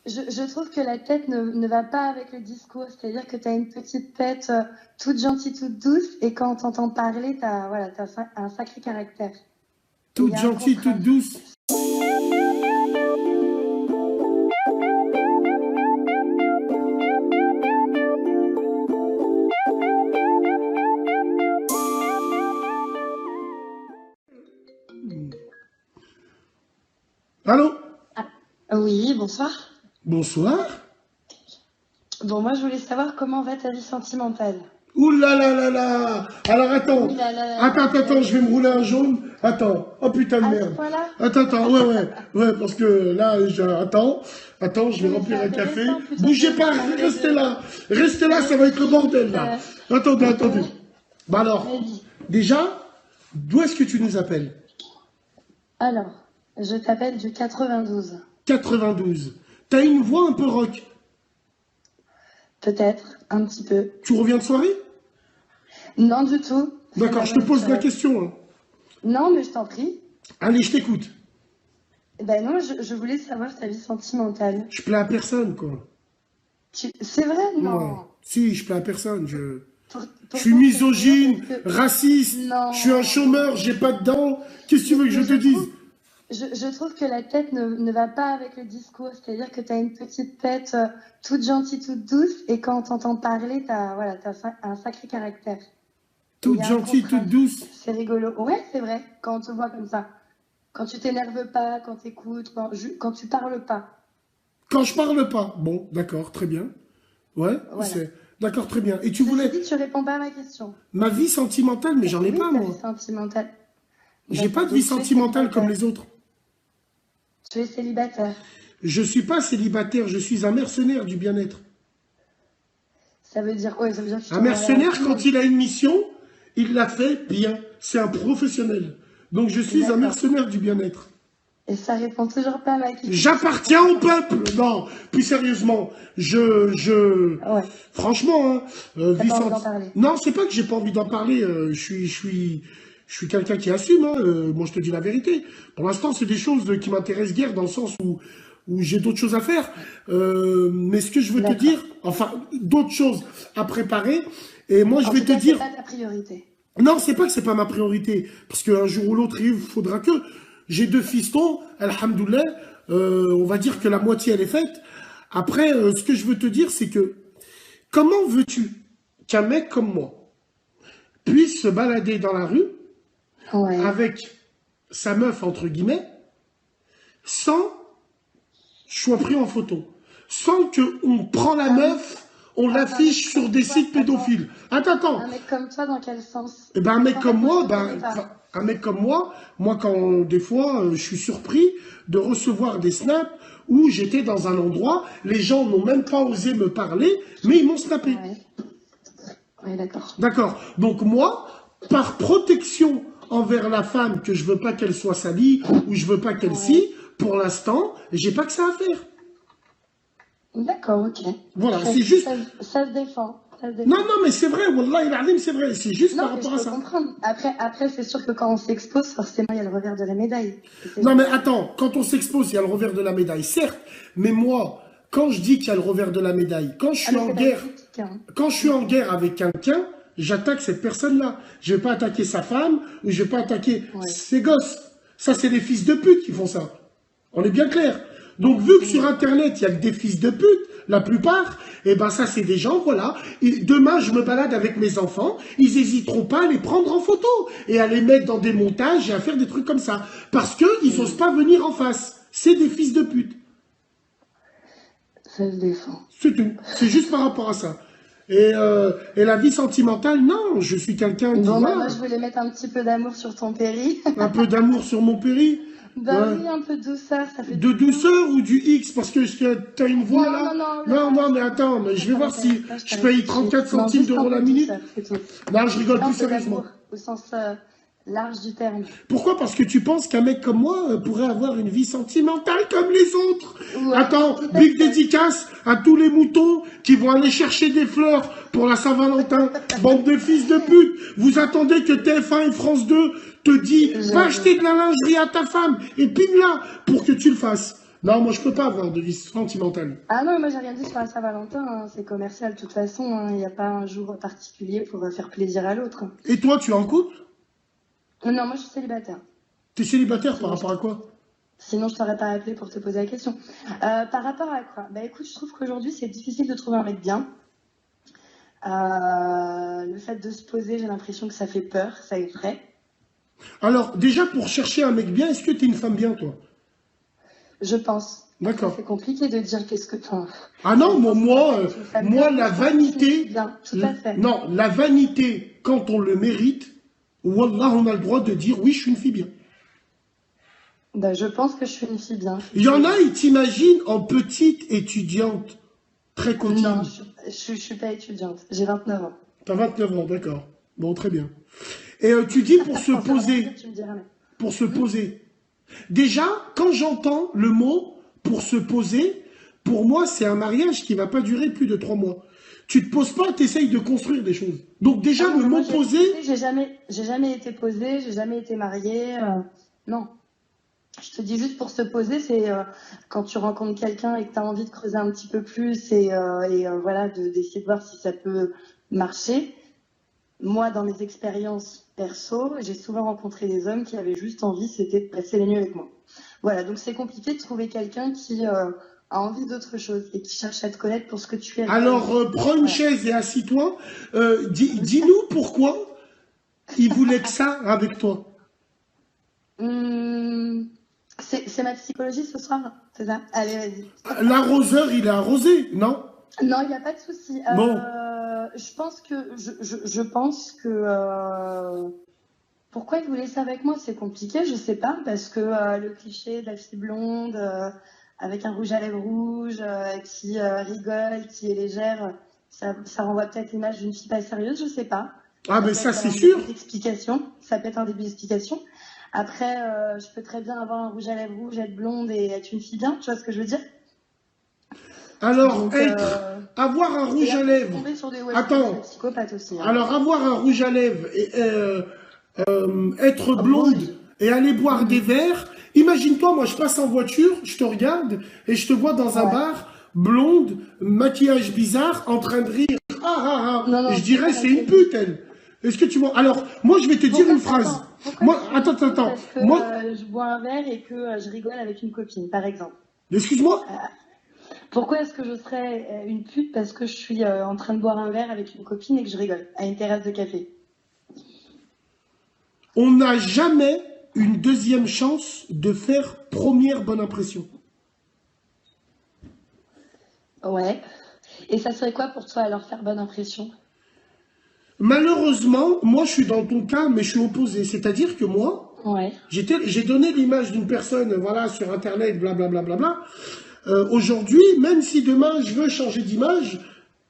Je trouve que la tête ne va pas avec le discours. C'est-à-dire que tu as une petite tête toute gentille, toute douce, et quand on t'entend parler, voilà, un sacré caractère. Et il y Toute a un gentille, toute contraste. douce. Allô? Ah, oui, bonsoir. Bonsoir. Bon, moi, je voulais savoir comment va ta vie sentimentale. Ouh là là là là. Alors attends. Ouh là là là là. Attends, je vais me rouler un jaune. Attends. Oh putain de À ce merde. point-là? Attends, ouais, parce que là, attends, je Non, vais mais c'est remplir un café. intéressant plutôt Bougez de pas, parler restez là, ça va être le bordel là. Attendez. Bah alors, Vas-y. déjà, d'où est-ce que tu nous appelles? Alors, je t'appelle du 92. 92. T'as une voix un peu rock. Peut-être, un petit peu. Tu reviens de soirée? Non, du tout. D'accord, je te pose la question. Hein. Non, mais je t'en prie. Allez, je t'écoute. Ben non, je voulais savoir ta vie sentimentale. Je plais à personne, quoi. C'est vrai, non? Ouais. Si, je plais à personne. Je suis Pourtant, misogyne, c'est toujours raciste, Non. je suis un chômeur, j'ai pas de dents. Qu'est-ce que tu veux que je te dise? Je trouve que la tête ne va pas avec le discours. C'est-à-dire que tu as une petite tête toute gentille, toute douce, et quand on t'entend parler, voilà, un sacré caractère. Toute Il y a un gentille, contraste. toute douce. C'est rigolo. Ouais, c'est vrai, quand on te voit comme ça. Quand tu t'énerves pas, quand tu écoutes, quand tu parles pas. Quand je parle pas. Bon, d'accord, très bien. Ouais, Voilà. d'accord, très bien. Et tu Ceci voulais dit, tu réponds pas à ma question. ma vie sentimentale, mais j'en ai Oui, pas, ta moi. vie sentimentale. J'ai pas de Donc, vie tu es sentimentale comme célibataire. les autres. Tu es célibataire. Je suis pas célibataire, je suis un mercenaire du bien-être. Ça veut dire quoi? Ça veut dire que tu Un t'en vas mercenaire, à la quand il a une mission, il la fait bien. C'est un professionnel. Donc je suis un D'accord. mercenaire du bien-être. Et ça répond toujours pas à ma question. J'appartiens au peuple. Non, plus sérieusement, Ouais. franchement, hein, T'as pas envie d'en parler. Non, c'est pas que j'ai pas envie d'en parler. Je suis quelqu'un qui assume. Hein, moi, je te dis la vérité. Pour l'instant, c'est des choses qui m'intéressent guère dans le sens où j'ai d'autres choses à faire. Mais ce que je veux te D'accord. dire, enfin, d'autres choses à préparer. Et moi, je En vais tout te cas, dire. c'est pas ta priorité. Non, c'est pas que c'est pas ma priorité, parce qu'un jour ou l'autre, il faudra que... J'ai 2 fistons, alhamdoulilah, on va dire que la moitié, elle est faite. Après, ce que je veux te dire, c'est que, comment veux-tu qu'un mec comme moi puisse se balader dans la rue Ouais. avec sa meuf, entre guillemets, sans que je sois pris en photo, sans qu'on prend la meuf, on l'affiche sur des sites pédophiles. Attends. Un mec comme toi, dans quel sens? Eh ben, un mec comme moi, moi, quand des fois, je suis surpris de recevoir des snaps où j'étais dans un endroit, les gens n'ont même pas osé me parler, mais ils m'ont snappé. Ouais, d'accord. D'accord. Donc moi, par protection envers la femme, que je veux pas qu'elle soit salie, ou je veux pas qu'elle pour l'instant, j'ai pas que ça à faire. D'accord, ok. Voilà, c'est juste... Ça se défend. Non, mais c'est vrai, Wallah, c'est vrai, c'est juste Non, par mais je rapport à peux ça. comprendre. Après, c'est sûr que quand on s'expose, forcément, il y a le revers de la médaille. Non, mais attends, quand on s'expose, il y a le revers de la médaille, certes, mais moi, quand je dis qu'il y a le revers de la médaille, quand je suis en guerre, quand je suis en guerre avec quelqu'un, j'attaque cette personne-là. Je vais pas attaquer sa femme, ou je vais pas attaquer ses gosses. Ça, c'est des fils de pute qui font ça. On est bien clair. Donc, vu que sur Internet, il y a que des fils de pute, la plupart, eh ben ça, c'est des gens, voilà. Et demain, je me balade avec mes enfants, ils n'hésiteront pas à les prendre en photo et à les mettre dans des montages et à faire des trucs comme ça. Parce qu'ils n'osent pas venir en face. C'est des fils de pute. Ça se défend. C'est tout. C'est juste par rapport à ça. Et la vie sentimentale, non, je suis quelqu'un qui... Bon, moi, je voulais mettre un petit peu d'amour sur ton péri. Un peu d'amour sur mon péri. Bah oui, un peu de douceur, ça fait... De douceur ou du X? Parce que t'as une voix là. Non, mais attends, mais je vais voir si je paye 34 centimes d'euros la minute. Non, je rigole plus sérieusement. Au sens large du terme. Pourquoi? Parce que tu penses qu'un mec comme moi pourrait avoir une vie sentimentale comme les autres. Ouais, attends, big dédicace à tous les moutons qui vont aller chercher des fleurs pour la Saint-Valentin. Bande de fils de pute. Vous attendez que TF1 et France 2 te disent va acheter de la lingerie à ta femme et pine-la pour que tu le fasses. Non, moi, je peux pas avoir de vie sentimentale. Ah non, moi j'ai rien dit sur la Saint-Valentin, hein, c'est commercial de toute façon, hein, il n'y a pas un jour particulier pour faire plaisir à l'autre. Et toi, tu es en couple? Non, moi je suis célibataire. T'es célibataire par Sinon, rapport à quoi? sinon je t'aurais pas appelé pour te poser la question. Par rapport à quoi? Bah écoute, je trouve qu'aujourd'hui c'est difficile de trouver un mec bien. Le fait de se poser, j'ai l'impression que ça fait peur, ça effraie. Alors, déjà, pour chercher un mec bien, est-ce que t'es une femme bien, toi? Je pense. Après, D'accord. c'est compliqué de dire qu'est-ce que tu Ah dans non, le moi, sens où moi, être une femme bien, la je pense que je suis une fille vanité, bien, tout à fait. non, la vanité, quand on le mérite, Wallah, on a le droit de dire oui, je suis une fille bien. Bah, je pense que je suis une fille bien, Il y en a, effectivement. ils t'imaginent en petite étudiante, très Non, coquine. je suis pas étudiante, j'ai 29 ans. T'as 29 ans, d'accord. Bon, très bien. Et tu dis pour se Ça veut rien dire, poser, tu me diras, mais... pour se Hmm. poser. Déjà, quand j'entends le mot pour se poser, pour moi, c'est un mariage qui va pas durer plus de 3 mois. Tu te poses pas, tu essayes de construire des choses. Donc Ah déjà, non, le mais moi, mot poser, j'ai jamais été posée, j'ai jamais été mariée. Non, je te dis juste pour se poser, c'est quand tu rencontres quelqu'un et que tu as envie de creuser un petit peu plus et voilà, d'essayer de voir si ça peut marcher. Moi, dans mes expériences perso, j'ai souvent rencontré des hommes qui avaient juste envie, c'était de passer les nuits avec moi. Voilà, donc c'est compliqué de trouver quelqu'un qui a envie d'autre chose et qui cherche à te connaître pour ce que tu es réellement. alors prends une Voilà. chaise et assis-toi. Dis-nous pourquoi il voulait que ça avec toi. Hum, c'est ma psychologie ce soir, c'est ça? Allez, vas-y. L'arroseur, il est arrosé, non? Non, il n'y a pas de souci. Bon, Je pense que pourquoi il voulait ça avec moi, c'est compliqué, je sais pas, parce que le cliché de la fille blonde avec un rouge à lèvres rouge qui rigole, qui est légère, ça renvoie peut-être l'image d'une fille pas sérieuse, je sais pas. ah Ça ben peut ça être c'est un sûr. début d'explication. Ça peut être un début d'explication. Après, je peux très bien avoir un rouge à lèvres rouge, être blonde et être une fille bien, tu vois ce que je veux dire? Alors Donc, avoir un rouge c'est-à-dire à qu'on peut lèvres. tomber sur des westerns et des Attends, psychopathes aussi, hein. alors avoir un rouge à lèvres et être blonde Rouge. et aller boire des Mhm. verres. Imagine-toi, moi je passe en voiture, je te regarde et je te vois dans un Ouais. bar, blonde, maquillage bizarre, en train de rire. Ah ah ah. Non, Et non, je c'est dirais pas la c'est une folie. pute elle. Est-ce que tu vois? Alors moi je vais te dire Pourquoi, une phrase. attends, pourquoi Moi, tu dis attends, une attends, pute attends. parce que Moi, je bois un verre et que je rigole avec une copine, par exemple? excuse-moi. Euh, Pourquoi est-ce que je serais une pute parce que je suis en train de boire un verre avec une copine et que je rigole à une terrasse de café? On n'a jamais une deuxième chance de faire première bonne impression. Ouais. Et ça serait quoi pour toi alors faire bonne impression? Malheureusement, moi je suis dans ton cas, mais je suis opposé. C'est-à-dire que moi, Ouais. j'ai donné l'image d'une personne, voilà, sur Internet, blablabla. Bla, bla, bla, bla. Aujourd'hui, même si demain je veux changer d'image,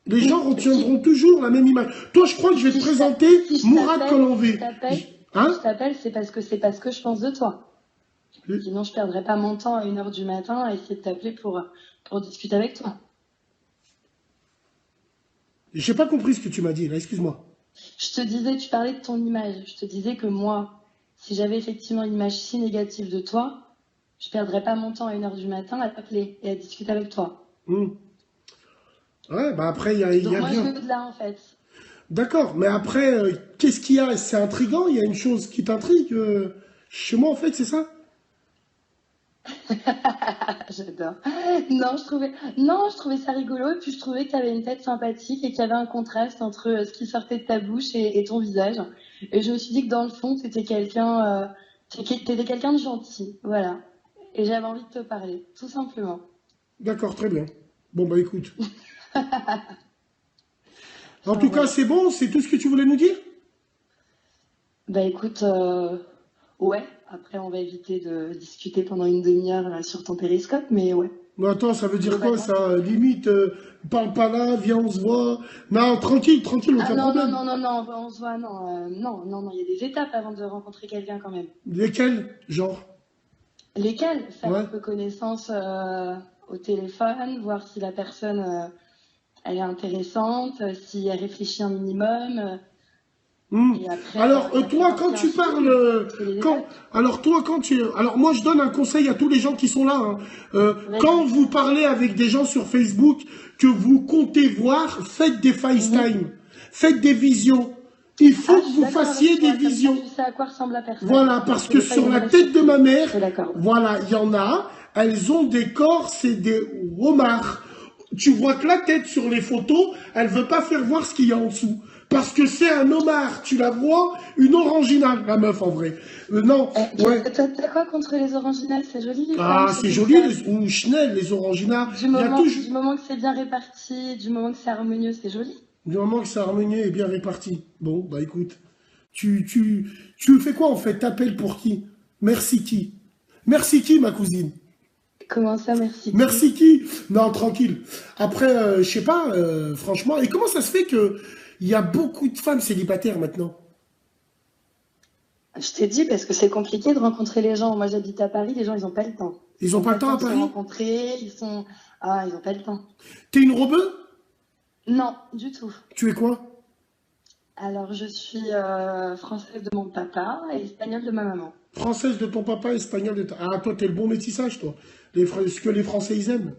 les gens Si, retiendront toujours la même image. Toi, je crois que je vais te si présenter je Mourad t'appelle, Collanvé. si je Hein? t'appelle, c'est parce que je pense de toi. Sinon, je perdrais pas mon temps à 1 heure du matin à essayer de t'appeler pour discuter avec toi. J'ai pas compris ce que tu m'as dit, là, excuse-moi. Je te disais, tu parlais de ton image. Je te disais que moi, si j'avais effectivement une image si négative de toi, je perdrais pas mon temps à 1 heure du matin à t'appeler et à discuter avec toi. Hmm. Ouais, bah après, il y Donc a moi, je rien. vais au-delà, en fait. D'accord, mais après, qu'est-ce qu'il y a? C'est intriguant, il y a une chose qui t'intrigue chez moi, en fait, c'est ça? J'adore. Non, je trouvais ça rigolo et puis je trouvais que tu avais une tête sympathique et qu'il y avait un contraste entre ce qui sortait de ta bouche et ton visage. Et je me suis dit que dans le fond, t'étais quelqu'un de gentil, voilà. Et j'avais envie de te parler, tout simplement. D'accord, très bien. Bon, bah écoute. En Enfin tout cas, voilà. c'est bon, c'est tout ce que tu voulais nous dire? Bah écoute, ouais. Après, on va éviter de discuter pendant une demi-heure là, sur ton périscope, mais ouais, Mais attends, ça veut dire quoi, globalement, c'est ça? ça. Limite, parle pas là, viens, on se voit. Non, tranquille, tranquille, Ah aucun non, non, problème. non, non, non, on se voit, non, non, non, non, il y a des étapes avant de rencontrer quelqu'un quand même. Lesquels? Genre? Lesquelles? Faire un Ouais. peu connaissance au téléphone, voir si la personne elle est intéressante, si elle réfléchit un minimum. Hmm. Et après, Alors, il y a toi, quelqu'un quand qui tu insulte, parles, c'est les quand, étapes. alors toi, quand tu, alors moi, je donne un conseil à tous les gens qui sont là, hein. Quand Vas-y. vous parlez avec des gens sur Facebook que vous comptez voir, faites des Mhm. FaceTime, faites des visions. Il Ah, faut je que suis vous d'accord avec fassiez des toi. Comme ça, visions. tu sais à quoi ressemble la personne. Voilà, parce Il que n'y a pas sur une la mauvaise tête de ma surprise. mère, Je suis d'accord. voilà, il y en a, elles ont des corps, c'est des homards. Tu vois que la tête sur les photos, elle veut pas faire voir ce qu'il y a en dessous. Parce que c'est un homard, tu la vois, une orangina, la meuf en vrai. Non, ouais. T'as quoi contre les originales? C'est joli les femmes, Ah, je sais c'est plus joli, ça. ou Chanel, les oranginas. Il y a toujours, Du moment que c'est bien réparti, du moment que c'est harmonieux, c'est joli. du moment que c'est harmonieux et bien réparti. Bon, bah écoute, tu fais quoi en fait? T'appelles pour qui? Merci qui? Merci qui, ma cousine? Comment ça, merci qui? Merci qui? Non, tranquille. Après, je sais pas, franchement. Et comment ça se fait que il y a beaucoup de femmes célibataires maintenant? Je t'ai dit parce que c'est compliqué de rencontrer les gens. Moi, j'habite à Paris, les gens, ils ont pas le temps. Ils Ils ont ont pas pas le le temps temps à de se Paris? rencontrer, ils ont pas le temps. T'es une rebeu? Non, du tout. Tu es quoi? Alors, je suis française de mon papa et espagnole de ma maman. Française de ton papa, espagnole de ta... Ah, toi, t'es le bon métissage, toi. Ce que les Français, ils aiment.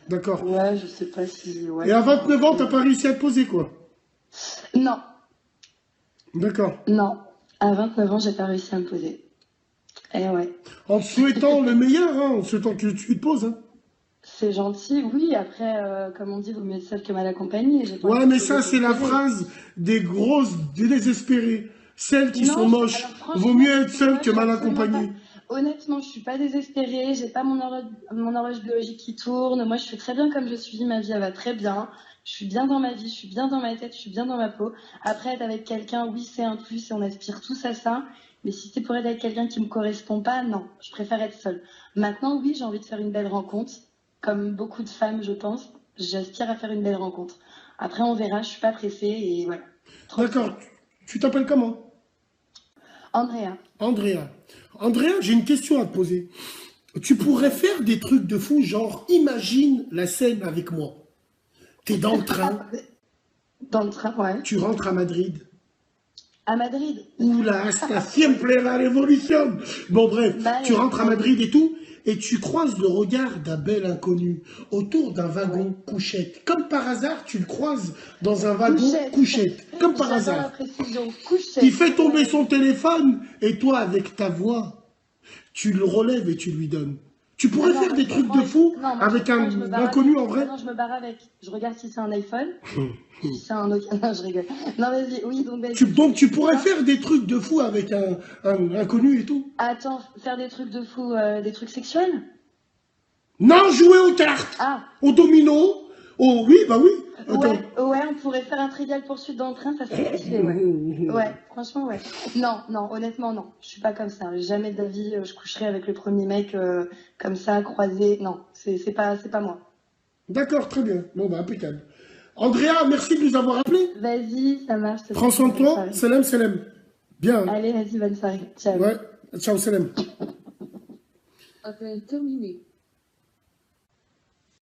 D'accord. Ouais, je sais pas si... Et Ouais, à c'est un 29 ans, peu... t'as pas réussi à te poser, quoi. Non, D'accord. non. À 29 ans, j'ai pas réussi à me poser. Eh ouais. En te souhaitant le meilleur, hein, en te souhaitant que tu te poses, hein. C'est gentil, oui. Après, comme on dit, vaut mieux être seul que mal accompagné. J'ai pas envie Ouais, de mais poser ça, pour c'est la poser. phrase des grosses désespérées. Celles qui sont Non, moches. alors Vaut franchement, mieux être seul moi, que je suis mal absolument pas. accompagné. Honnêtement, je suis pas désespérée. J'ai pas mon horloge biologique qui tourne. Moi, je suis très bien comme je suis. Ma vie, elle va très bien. Je suis bien dans ma vie. Je suis bien dans ma tête. Je suis bien dans ma peau. Après, être avec quelqu'un, oui, c'est un plus et on aspire tous à ça. Mais si c'est pour être avec quelqu'un qui me correspond pas, non. Je préfère être seule. Maintenant, oui, j'ai envie de faire une belle rencontre. Comme beaucoup de femmes, je pense. J'aspire à faire une belle rencontre. Après, on verra. Je suis pas pressée et voilà. Tranquille. D'accord. Tu t'appelles comment? Andrea. Andrea. Andrea, j'ai une question à te poser. Tu pourrais faire des trucs de fou, genre, imagine la scène avec moi. T'es dans le train, Dans le train, ouais. tu rentres à Madrid. À Madrid. Oula, hasta siempre la révolution. Bon, bref, tu Vale, rentres à vas-y. Madrid et tout, et tu croises le regard d'un bel inconnu autour d'un Ouais. wagon couchette. Comme par hasard, tu le croises dans un wagon Couchette. couchette. Comme par J'adore la hasard. précision. Il Couchette. fait tomber Ouais. son téléphone, et toi, avec ta voix, tu le relèves et tu lui donnes. Tu Ah pourrais non, faire moi des je le trucs prends de et... fou Non, moi je le avec prends et je me un barre avec. inconnu en Ah vrai? non, je me barre avec. Je regarde si c'est un iPhone. Si c'est un Nokia. Non, je rigole. Non, vas-y. Oui, donc vas-y. Donc tu C'est pourrais quoi? faire des trucs de fou avec un inconnu et tout. Attends, faire des trucs de fou, des trucs sexuels? Non, jouer aux cartes, Ah, au domino, au... Oui, bah oui. Attends. ouais, on pourrait faire un trivial poursuite dans le train, ça serait kiffé, ouais. Ouais, franchement, ouais. Non, non, honnêtement, non. Je suis pas comme ça. Jamais de la vie, je coucherai avec le premier mec comme ça, croisé. Non, c'est pas moi. D'accord, très bien. Bon, bah impeccable. Andrea, merci de nous avoir appelés. Vas-y, ça marche. Je te Prends souhaite soin une de bonne toi. soirée. Salam, salam. Bien. Allez, vas-y, bonne soirée. Ciao. Ouais. Ciao, salam. Appel terminé.